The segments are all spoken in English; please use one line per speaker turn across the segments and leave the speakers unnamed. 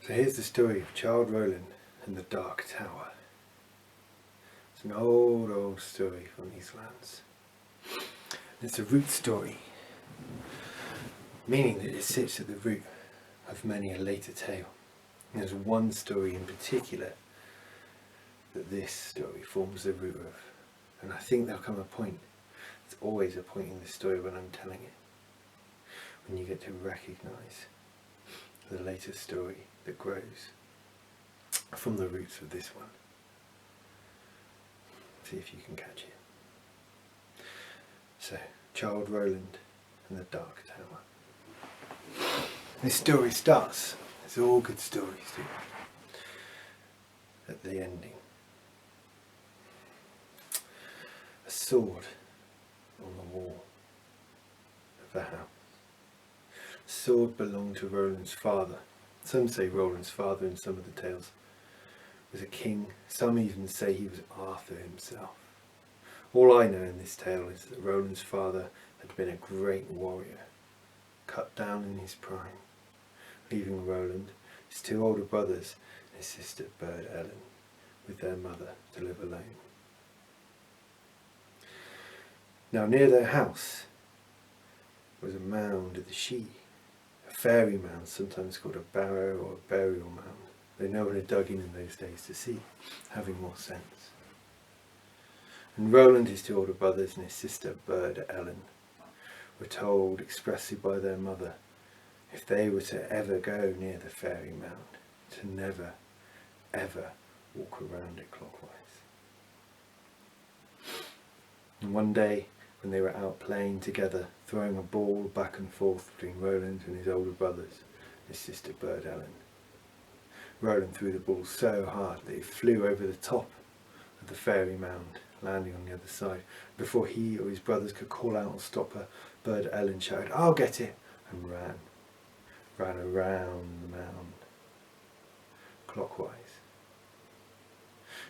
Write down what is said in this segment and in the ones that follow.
So here's the story of Child Roland and the Dark Tower. It's an old, old story from these lands. It's a root story, meaning that it sits at the root of many a later tale. And there's one story in particular that this story forms the root of. And I think there'll come a point, there's always a point in this story when I'm telling it, when you get to recognise the later story that grows from the roots of this one. See if you can catch it. So, Child Roland and the Dark Tower. This story starts, as all good stories do, at the ending. A sword on the wall of the house. The sword belonged to Roland's father. Some say Roland's father in some of the tales was a king. Some even say he was Arthur himself. All I know in this tale is that Roland's father had been a great warrior, cut down in his prime, leaving Roland, his two older brothers, and his sister Bird Ellen, with their mother to live alone. Now near their house was a mound of the Sidhe, a fairy mound, sometimes called a barrow or a burial mound. They no one had dug in those days to see, having more sense. And Roland, his two older brothers, and his sister Bird Ellen were told expressly by their mother, if they were to ever go near the fairy mound, to never, ever walk around it clockwise. And one day, when they were out playing together, throwing a ball back and forth between Roland and his older brothers, his sister Bird Ellen, Roland threw the ball so hard that it flew over the top of the fairy mound, landing on the other side. Before he or his brothers could call out or stop her, Bird Ellen shouted, "I'll get it!" and ran around the mound, clockwise.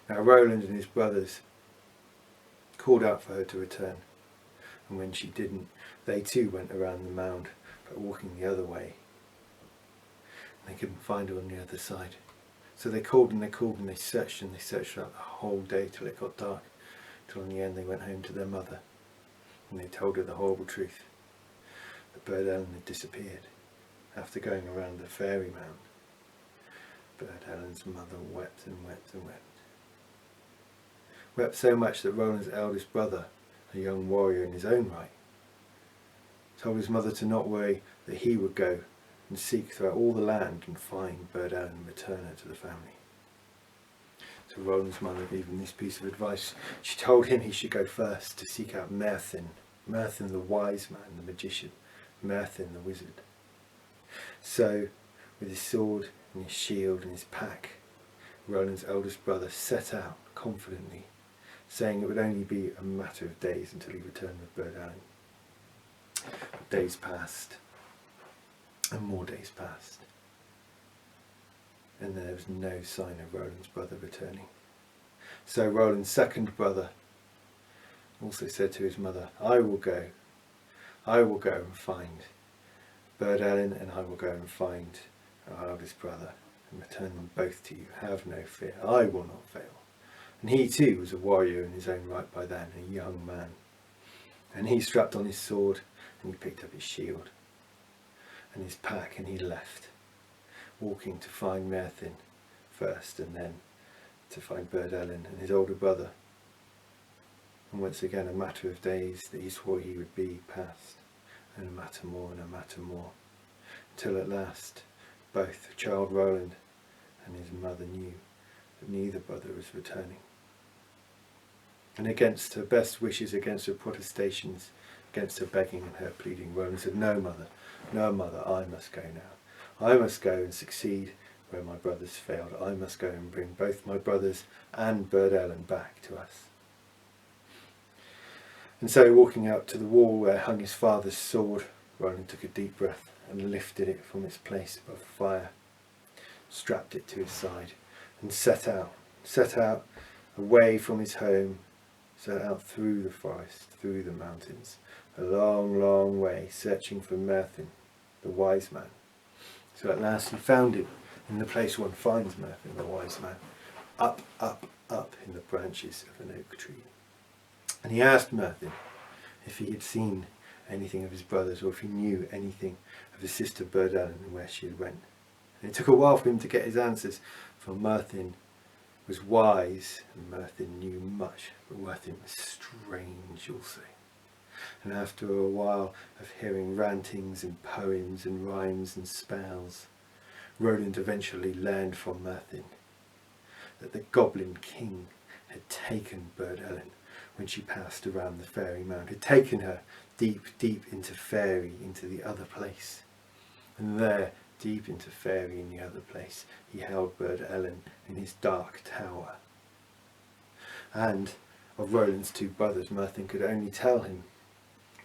Now Roland and his brothers called out for her to return, and when she didn't, they too went around the mound, but walking the other way. They couldn't find her on the other side. So they called and they called and they searched out the whole day till it got dark, till in the end they went home to their mother and they told her the horrible truth, that Bird Ellen had disappeared after going around the fairy mound. Bird Ellen's mother wept and wept and wept. Wept so much that Roland's eldest brother, a young warrior in his own right, told his mother to not worry, that he would go and seek throughout all the land and find Bird Ellen and return her to the family. So Roland's mother gave him this piece of advice. She told him he should go first to seek out Merthin the wise man, the magician, Merthin the wizard. So, with his sword and his shield and his pack, Roland's eldest brother set out confidently, saying it would only be a matter of days until he returned with Bird Ellen. But days passed, and more days passed, and there was no sign of Roland's brother returning. So Roland's second brother also said to his mother, I will go and find Bird Ellen, and I will go and find our eldest brother and return them both to you. Have no fear, I will not fail. And he too was a warrior in his own right by then, a young man. And he strapped on his sword and he picked up his shield and his pack and he left, walking to find Merthin first and then to find Bird Ellen and his older brother. And once again a matter of days that he swore he would be passed, and a matter more and a matter more, until at last both Child Roland and his mother knew that neither brother was returning. And against her best wishes, against her protestations, against her begging and her pleading, Roland said, no mother, I must go now. I must go and succeed where my brothers failed. I must go and bring both my brothers and Bird Ellen back to us. And so, walking out to the wall where hung his father's sword, Roland took a deep breath and lifted it from its place above the fire, strapped it to his side, and set out away from his home, set out through the forest, through the mountains, a long, long way, searching for Merthin, the wise man. So at last he found him In the place one finds Merlin, the wise man, up, up, up in the branches of an oak tree. And he asked Merlin if he had seen anything of his brothers, or if he knew anything of his sister Burd Ellen and where she had went. And it took a while for him to get his answers, for Merlin was wise and Merlin knew much, but Merlin was strange also. And after a while of hearing rantings and poems and rhymes and spells, Roland eventually learned from Merlin that the Goblin King had taken Burd Ellen when she passed around the fairy mound, had taken her deep, deep into fairy, into the other place. And there, deep into fairy in the other place, he held Burd Ellen in his dark tower. And of Roland's two brothers, Merlin could only tell him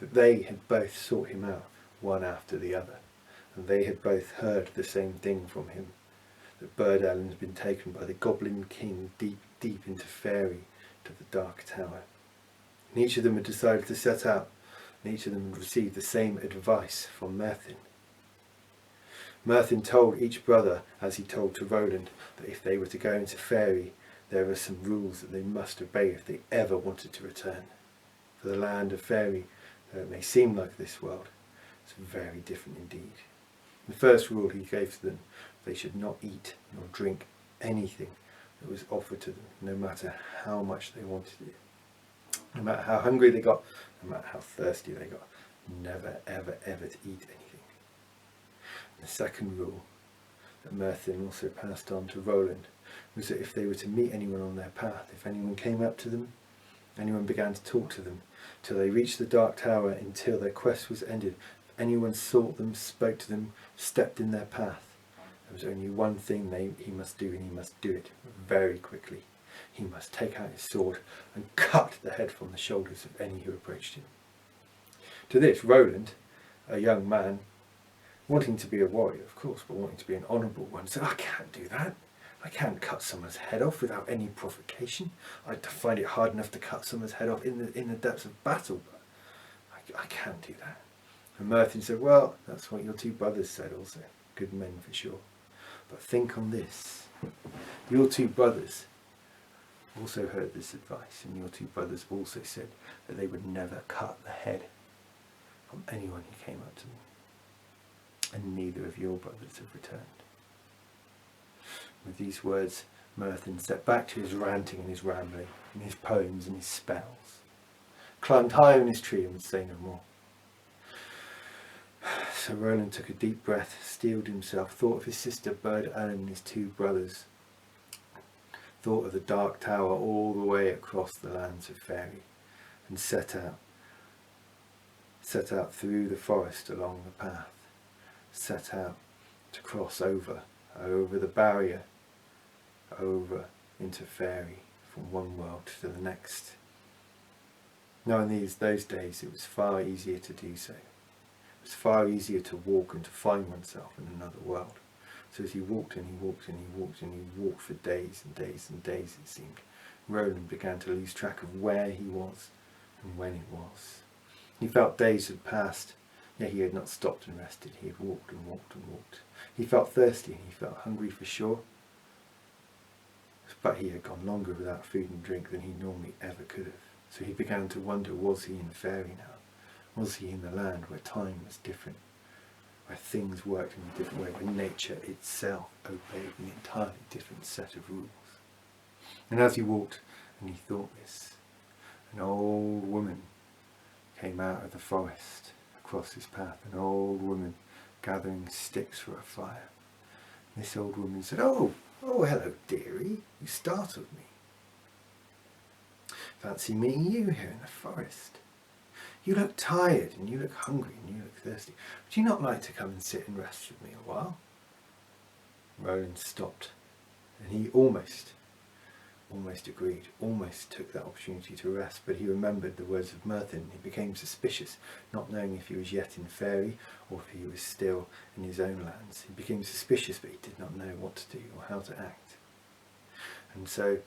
that they had both sought him out, one after the other, and they had both heard the same thing from him, that Burd Ellen had been taken by the Goblin King deep, deep into fairy, to the dark tower. And each of them had decided to set out, and each of them had received the same advice from Merlin. Merlin told each brother, as he told to Roland, that if they were to go into fairy, there were some rules that they must obey if they ever wanted to return. For the land of Faerie, though it may seem like this world, is very different indeed. The first rule he gave to them: they should not eat nor drink anything that was offered to them, no matter how much they wanted it. No matter how hungry they got, no matter how thirsty they got, never, ever, ever to eat anything. The second rule that Merlin also passed on to Roland was that if they were to meet anyone on their path, if anyone came up to them, anyone began to talk to them, till they reached the dark tower, until their quest was ended, if anyone sought them, spoke to them, stepped in their path, there was only one thing he must do, and he must do it very quickly. He must take out his sword and cut the head from the shoulders of any who approached him. To this, Roland, a young man, wanting to be a warrior, of course, but wanting to be an honourable one, said, I can't do that. I can't cut someone's head off without any provocation. I find it hard enough to cut someone's head off in the depths of battle, but I can't do that. And Merlin said, well, that's what your two brothers said also. Good men for sure. But think on this. Your two brothers also heard this advice, and your two brothers also said that they would never cut the head from anyone who came up to them. And neither of your brothers have returned. With these words, Merlin stepped back to his ranting and his rambling, and his poems and his spells, climbed high on his tree and would say no more. So Roland took a deep breath, steeled himself, thought of his sister Burd Ellen and his two brothers, thought of the dark tower all the way across the lands of Faerie, and set out through the forest along the path, set out to cross over the barrier, over into Faerie, from one world to the next. Now in those days it was far easier to do so. It was far easier to walk and to find oneself in another world. So as he walked and he walked and he walked and he walked for days and days and days, it seemed, Roland began to lose track of where he was and when it was. He felt days had passed, yet he had not stopped and rested. He had walked and walked and walked. He felt thirsty and he felt hungry for sure, but he had gone longer without food and drink than he normally ever could have. So he began to wonder, was he in Faerie now? Was he in the land where time was different, where things worked in a different way, where nature itself obeyed an entirely different set of rules? And as he walked and he thought this, an old woman came out of the forest across his path, an old woman gathering sticks for a fire. This old woman said, oh, hello, dearie, you startled me. Fancy meeting you here in the forest. You look tired and you look hungry and you look thirsty. Would you not like to come and sit and rest with me a while? Roland stopped, and he almost agreed, almost took that opportunity to rest, but he remembered the words of Merlin. He became suspicious, not knowing if he was yet in Faerie or if he was still in his own lands. He became suspicious, but he did not know what to do or how to act. And so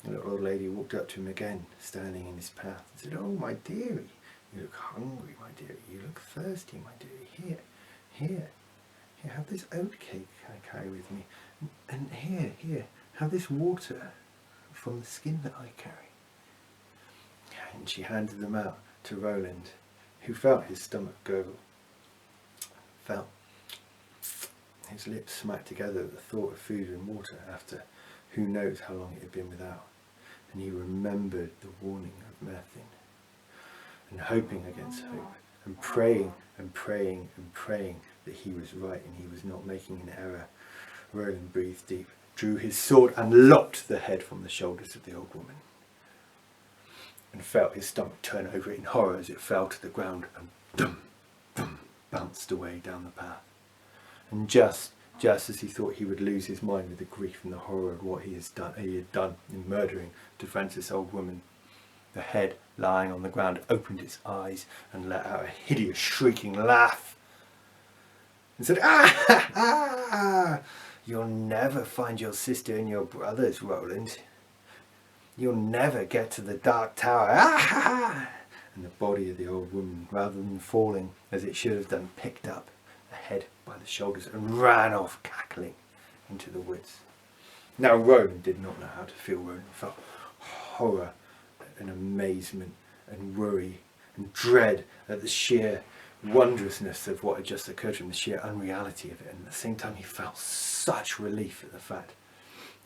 the little old lady walked up to him again, standing in his path, and said, oh, my dearie, you look hungry, my dearie, you look thirsty, my dearie, here, here, have this oat cake I carry with me. And here, have this water from the skin that I carry. And she handed them out to Roland, who felt his stomach gurgle. Felt his lips smack together at the thought of food and water after who knows how long it had been without. And he remembered the warning of Merthin, and hoping against hope, and praying and praying and praying that he was right and he was not making an error. Roland breathed deep, drew his sword and lopped the head from the shoulders of the old woman, and felt his stomach turn over in horror as it fell to the ground and dum, dum, bounced away down the path. And just as he thought he would lose his mind with the grief and the horror of what he had done in murdering the defenceless old woman, the head lying on the ground opened its eyes and let out a hideous shrieking laugh and said, "Ah! You'll never find your sister and your brothers, Roland. You'll never get to the Dark Tower. Ah!" And the body of the old woman, rather than falling as it should have done, picked up the head by the shoulders and ran off cackling into the woods. Now Roland did not know how to feel. Roland felt horror and amazement and worry and dread at the sheer wondrousness of what had just occurred to him, the sheer unreality of it, and at the same time he felt such relief at the fact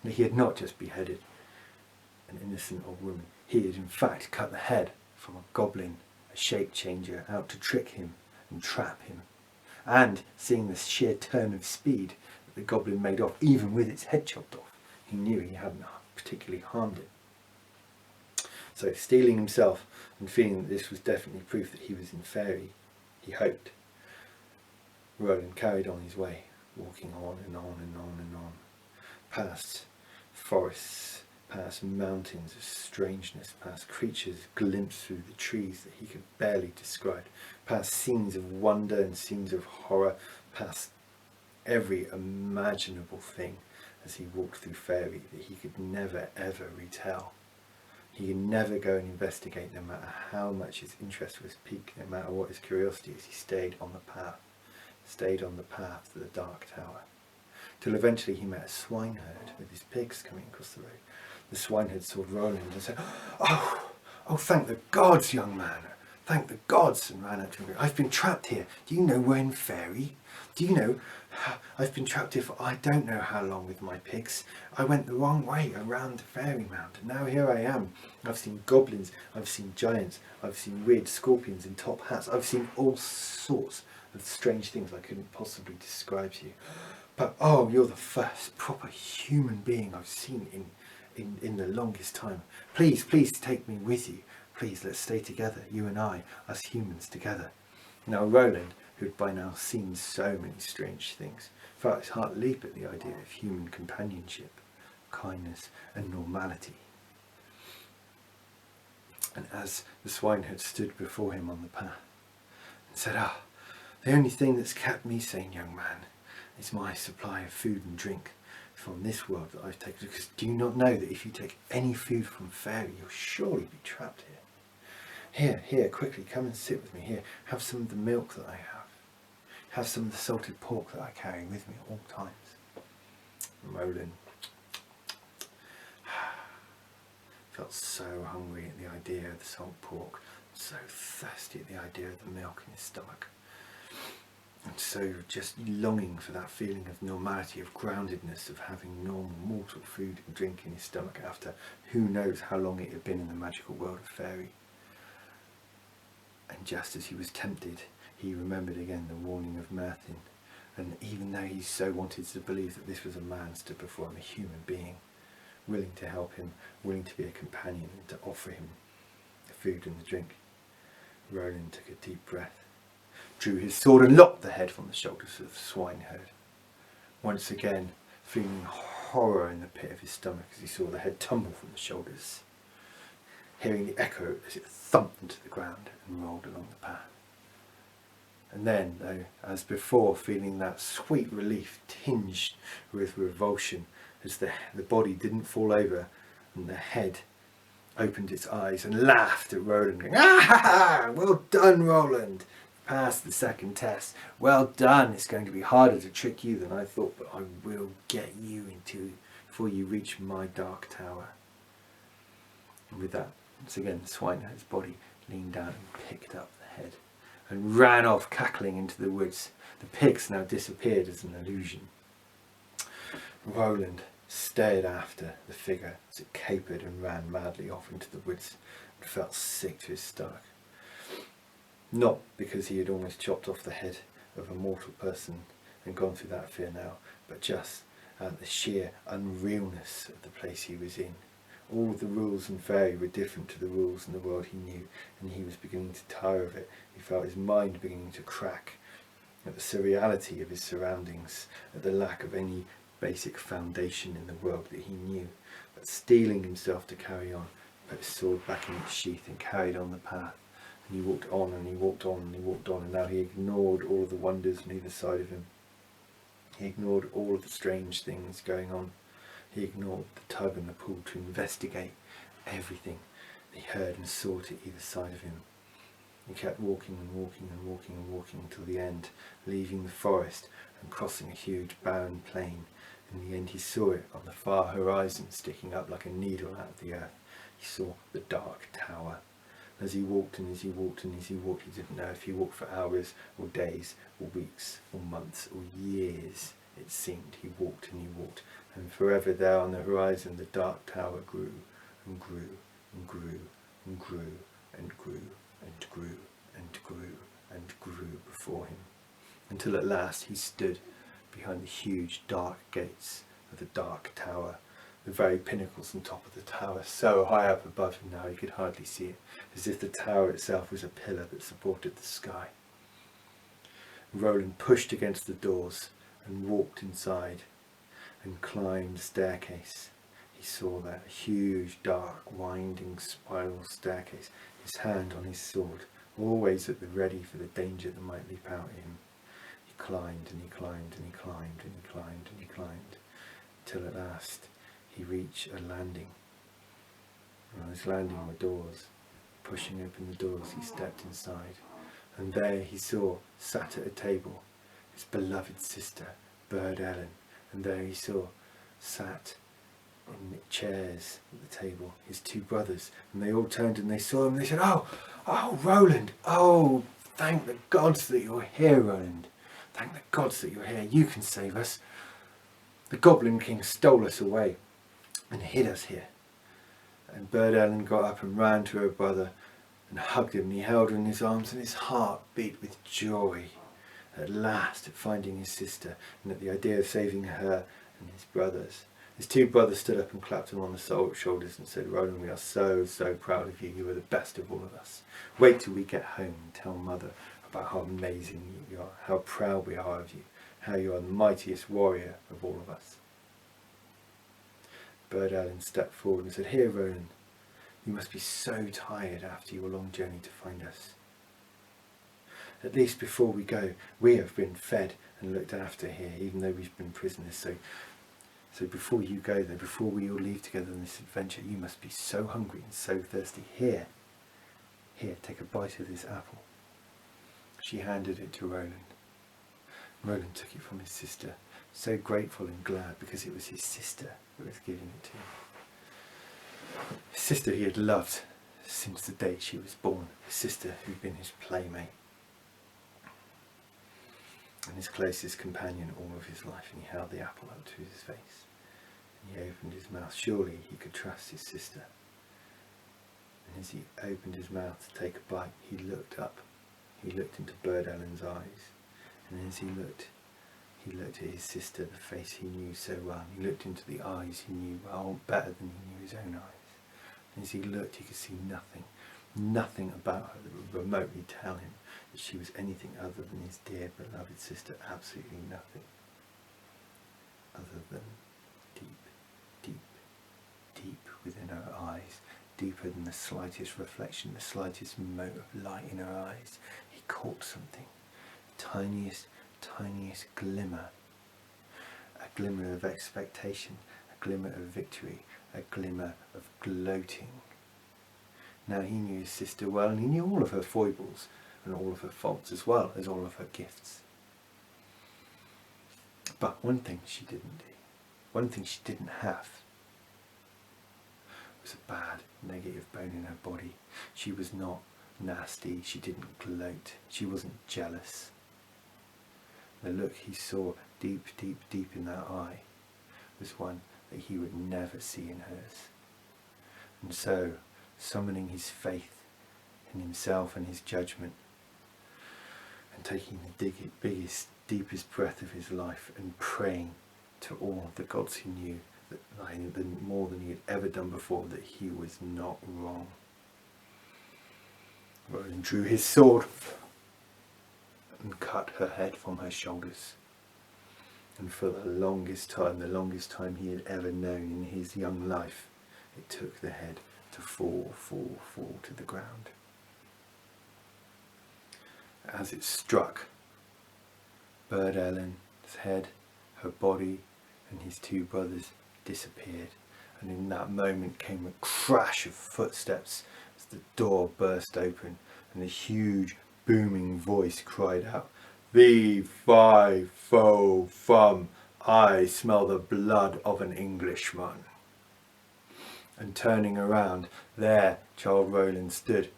that he had not just beheaded an innocent old woman. He had in fact cut the head from a goblin, a shape changer, out to trick him and trap him. And seeing the sheer turn of speed that the goblin made off, even with its head chopped off, he knew he hadn't particularly harmed it. So steeling himself and feeling that this was definitely proof that he was in Faerie, he hoped, Roland carried on his way, walking on and on and on and on, past forests, past mountains of strangeness, past creatures glimpsed through the trees that he could barely describe, past scenes of wonder and scenes of horror, past every imaginable thing as he walked through Faerie that he could never ever retell. He could never go and investigate, no matter how much his interest was piqued, no matter what his curiosity is. He stayed on the path to the Dark Tower, till eventually he met a swineherd with his pigs coming across the road. The swineherd saw Roland and said, Oh, thank the gods, young man, thank the gods," and ran up to him. "I've been trapped here. Do you know we're in Faerie? Do you know, I've been trapped here for I don't know how long with my pigs. I went the wrong way around the fairy mound, and now here I am. I've seen goblins, I've seen giants, I've seen weird scorpions in top hats, I've seen all sorts of strange things I couldn't possibly describe to you. But oh, you're the first proper human being I've seen in the longest time. Please take me with you. Please, let's stay together, you and I, us humans together." Now Roland, who had by now seen so many strange things, felt his heart leap at the idea of human companionship, kindness and normality. And as the swineherd stood before him on the path and said, "The only thing that's kept me sane, young man, is my supply of food and drink from this world that I've taken. Because do you not know that if you take any food from Faerie, you'll surely be trapped here? Here, quickly, come and sit with me. Here, have some of the milk that I have. Have some of the salted pork that I carry with me at all times." And Roland felt so hungry at the idea of the salt pork, so thirsty at the idea of the milk in his stomach, and so just longing for that feeling of normality, of groundedness, of having normal mortal food and drink in his stomach after who knows how long it had been in the magical world of Faerie. And just as he was tempted, he remembered again the warning of Merthin, and even though he so wanted to believe that this was a man stood before him, a human being, willing to help him, willing to be a companion and to offer him the food and the drink, Roland took a deep breath, drew his sword and lopped the head from the shoulders of the swineherd, once again feeling horror in the pit of his stomach as he saw the head tumble from the shoulders, hearing the echo as it thumped into the ground and rolled along the path. And then, though, as before, feeling that sweet relief tinged with revulsion as the body didn't fall over and the head opened its eyes and laughed at Roland, going, "Ah, well done, Roland! passed the second test. Well done. It's going to be harder to trick you than I thought, but I will get you before you reach my dark tower. And with that, once again, the swineherd's body leaned down and picked up the head and ran off cackling into the woods. The pigs now disappeared as an illusion. Roland stared after the figure as it capered and ran madly off into the woods and felt sick to his stomach. Not because he had almost chopped off the head of a mortal person and gone through that fear now, but just at the sheer unrealness of the place he was in. All the rules in fairy were different to the rules in the world he knew, and he was beginning to tire of it. He felt his mind beginning to crack at the surreality of his surroundings, at the lack of any basic foundation in the world that he knew. But steeling himself to carry on, he put his sword back in its sheath and carried on the path. And he walked on and he walked on and he walked on, and now he ignored all of the wonders on either side of him. He ignored all of the strange things going on. He ignored the tug and the pull to investigate everything that he heard and saw to either side of him. He kept walking and walking and walking and walking until the end, leaving the forest and crossing a huge barren plain. In the end he saw it on the far horizon, sticking up like a needle out of the earth. He saw the dark tower. As he walked and as he walked and as he walked, he didn't know if he walked for hours or days or weeks or months or years. It seemed he walked and he walked, and forever there on the horizon the dark tower grew and grew and grew and grew and grew and grew and grew and grew before him, until at last he stood behind the huge dark gates of the dark tower, the very pinnacles on top of the tower, so high up above him now he could hardly see it, as if the tower itself was a pillar that supported the sky. Roland pushed against the doors and walked inside and climbed the staircase. He saw that huge, dark, winding, spiral staircase, his hand on his sword, always at the ready for the danger that might leap out at him. He climbed and he climbed and he climbed and he climbed and he climbed, till at last he reached a landing. And on this landing were doors. Pushing open the doors, he stepped inside, and there he saw, sat at a table, his beloved sister, Bird Ellen, and there he saw, sat in chairs at the table, his two brothers, and they all turned and they saw him and they said, oh, Roland, oh, thank the gods that you're here, Roland. Thank the gods that you're here. You can save us. The Goblin King stole us away and hid us here. And Bird Ellen got up and ran to her brother and hugged him, and he held her in his arms, and his heart beat with joy at last at finding his sister and at the idea of saving her and his brothers. His two brothers stood up and clapped him on the shoulders and said, Roland, we are so, so proud of you. You are the best of all of us. Wait till we get home and tell Mother about how amazing you are, how proud we are of you, how you are the mightiest warrior of all of us. Bird Ellen stepped forward and said, here, Roland, you must be so tired after your long journey to find us. At least before we go, we have been fed and looked after here, even though we've been prisoners. So before you go there, before we all leave together on this adventure, you must be so hungry and so thirsty. Here, take a bite of this apple. She handed it to Roland. Roland took it from his sister, so grateful and glad because it was his sister who was giving it to him. His sister he had loved since the day she was born, his sister who'd been his playmate and his closest companion all of his life, and he held the apple up to his face and he opened his mouth. Surely he could trust his sister. And as he opened his mouth to take a bite, he looked up. He looked into Bird Ellen's eyes, and as he looked at his sister, the face he knew so well. He looked into the eyes he knew well, better than he knew his own eyes. And as he looked, he could see nothing about her that would remotely tell him that she was anything other than his dear beloved sister. Absolutely nothing other than deep within her eyes, deeper than the slightest reflection, the slightest mote of light in her eyes. He caught something, the tiniest glimmer, a glimmer of expectation, a glimmer of victory, a glimmer of gloating. Now he knew his sister well, and he knew all of her foibles, and all of her faults as well as all of her gifts. But one thing she didn't do, one thing she didn't have, was a bad negative bone in her body. She was not nasty, she didn't gloat, she wasn't jealous. The look he saw deep, deep, deep in that eye was one that he would never see in hers. And so, summoning his faith in himself and his judgment, and taking the biggest, deepest breath of his life and praying to all the gods he knew, that more than he had ever done before, that he was not wrong. Roland drew his sword and cut her head from her shoulders. And for the longest time he had ever known in his young life, it took the head to fall to the ground. As it struck, Bird Ellen's head, her body, and his two brothers disappeared. And in that moment came a crash of footsteps as the door burst open, and a huge booming voice cried out, "Fee, fi, fo, fum, I smell the blood of an Englishman." And turning around, there Childe Roland stood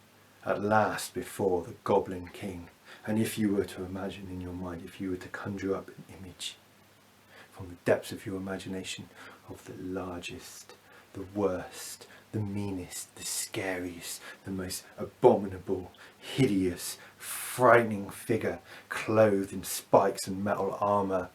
at last before the Goblin King. And if you were to imagine in your mind, if you were to conjure up an image from the depths of your imagination of the largest, the worst, the meanest, the scariest, the most abominable, hideous, frightening figure, clothed in spikes and metal armour,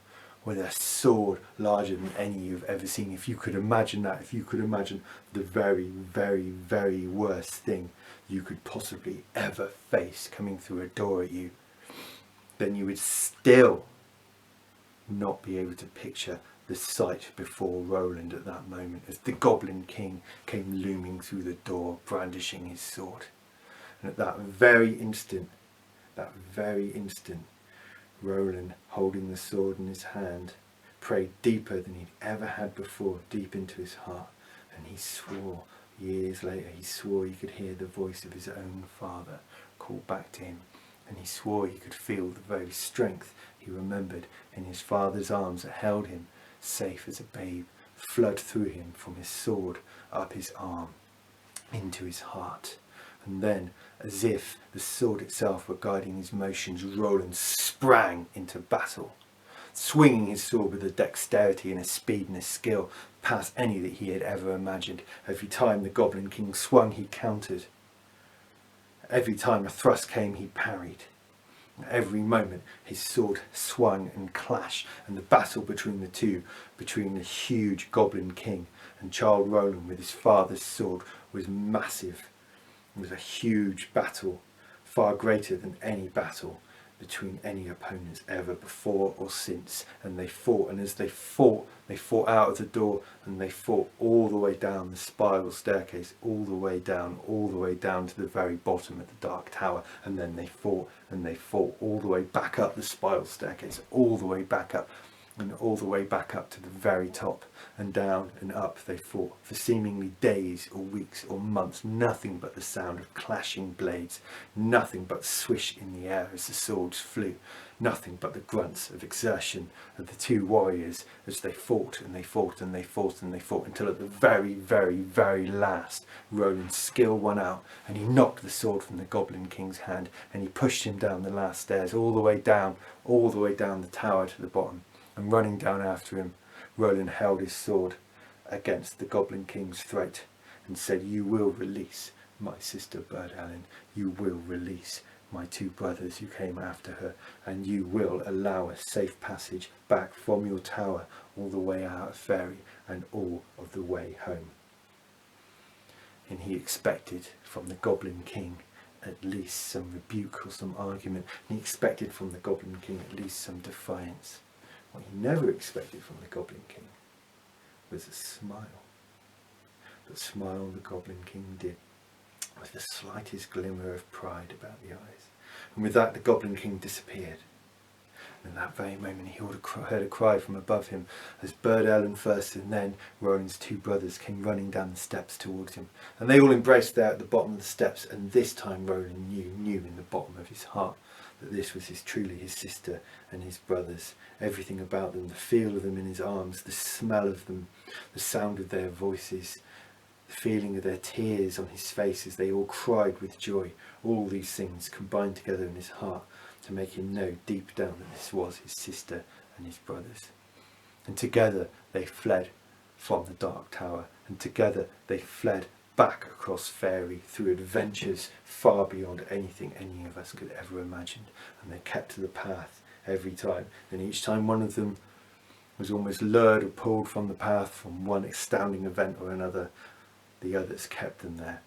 with a sword larger than any you've ever seen. If you could imagine that, if you could imagine the very, very, very worst thing you could possibly ever face coming through a door at you, then you would still not be able to picture the sight before Roland at that moment, as the Goblin King came looming through the door, brandishing his sword. And at that very instant, Roland, holding the sword in his hand, prayed deeper than he'd ever had before, deep into his heart. And he swore, years later, he swore he could hear the voice of his own father call back to him. And he swore he could feel the very strength he remembered in his father's arms that held him safe as a babe, flood through him from his sword, up his arm, into his heart. And then, as if the sword itself were guiding his motions, Roland sprang into battle, swinging his sword with a dexterity and a speed and a skill past any that he had ever imagined. Every time the Goblin King swung, he countered. Every time a thrust came, he parried. Every moment his sword swung and clashed, and the battle between the two, between the huge Goblin King and Childe Roland with his father's sword, was massive. It was a huge battle, far greater than any battle between any opponents ever before or since. And they fought, and as they fought out of the door, and they fought all the way down the spiral staircase, all the way down to the very bottom of the Dark Tower. And then they fought, and they fought all the way back up the spiral staircase, all the way back up, and all the way back up to the very top, and down and up they fought for seemingly days or weeks or months. Nothing but the sound of clashing blades, nothing but swish in the air as the swords flew, nothing but the grunts of exertion of the two warriors as they fought and they fought and they fought and they fought, until at the very, very, very last Roland's skill won out, and he knocked the sword from the Goblin King's hand, and he pushed him down the last stairs, all the way down the tower to the bottom. And running down after him, Roland held his sword against the Goblin King's throat and said, "You will release my sister Bird Ellen. You will release my two brothers who came after her, and you will allow a safe passage back from your tower all the way out of Faerie and all of the way home." And he expected from the Goblin King at least some rebuke or some argument. And he expected from the Goblin King at least some defiance. What he never expected from the Goblin King was a smile. The smile the Goblin King did with the slightest glimmer of pride about the eyes. And with that, the Goblin King disappeared. And in that very moment he heard a cry from above him, as Bird Ellen first and then Roland's two brothers came running down the steps towards him. And they all embraced there at the bottom of the steps, and this time Roland knew in the bottom of his heart that this was truly his sister and his brothers. Everything about them, the feel of them in his arms, the smell of them, the sound of their voices, the feeling of their tears on his face as they all cried with joy. All these things combined together in his heart to make him know deep down that this was his sister and his brothers. And together they fled from the Dark Tower, and together they fled back across Faerie through adventures far beyond anything any of us could ever imagine. And they kept to the path every time, and each time one of them was almost lured or pulled from the path from one astounding event or another, the others kept them there.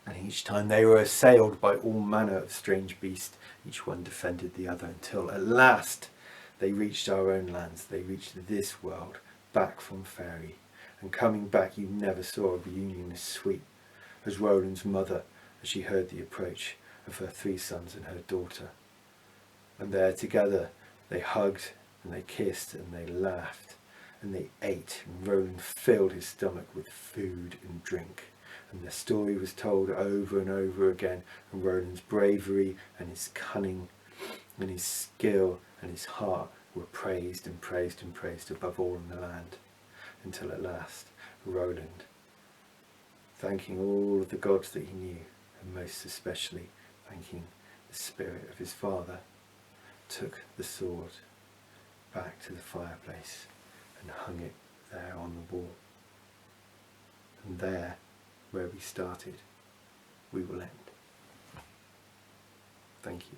And each time they were assailed by all manner of strange beasts, each one defended the other, until at last they reached our own lands. They reached this world, back from Faerie. And coming back, you never saw a reunion as sweet as Roland's mother, as she heard the approach of her 3 sons and her daughter. And there together they hugged and they kissed and they laughed and they ate, and Roland filled his stomach with food and drink. And the story was told over and over again, and Roland's bravery and his cunning and his skill and his heart were praised and praised and praised above all in the land, until at last Roland, thanking all of the gods that he knew, and most especially thanking the spirit of his father, took the sword back to the fireplace and hung it there on the wall. And there, where we started, we will end. Thank you.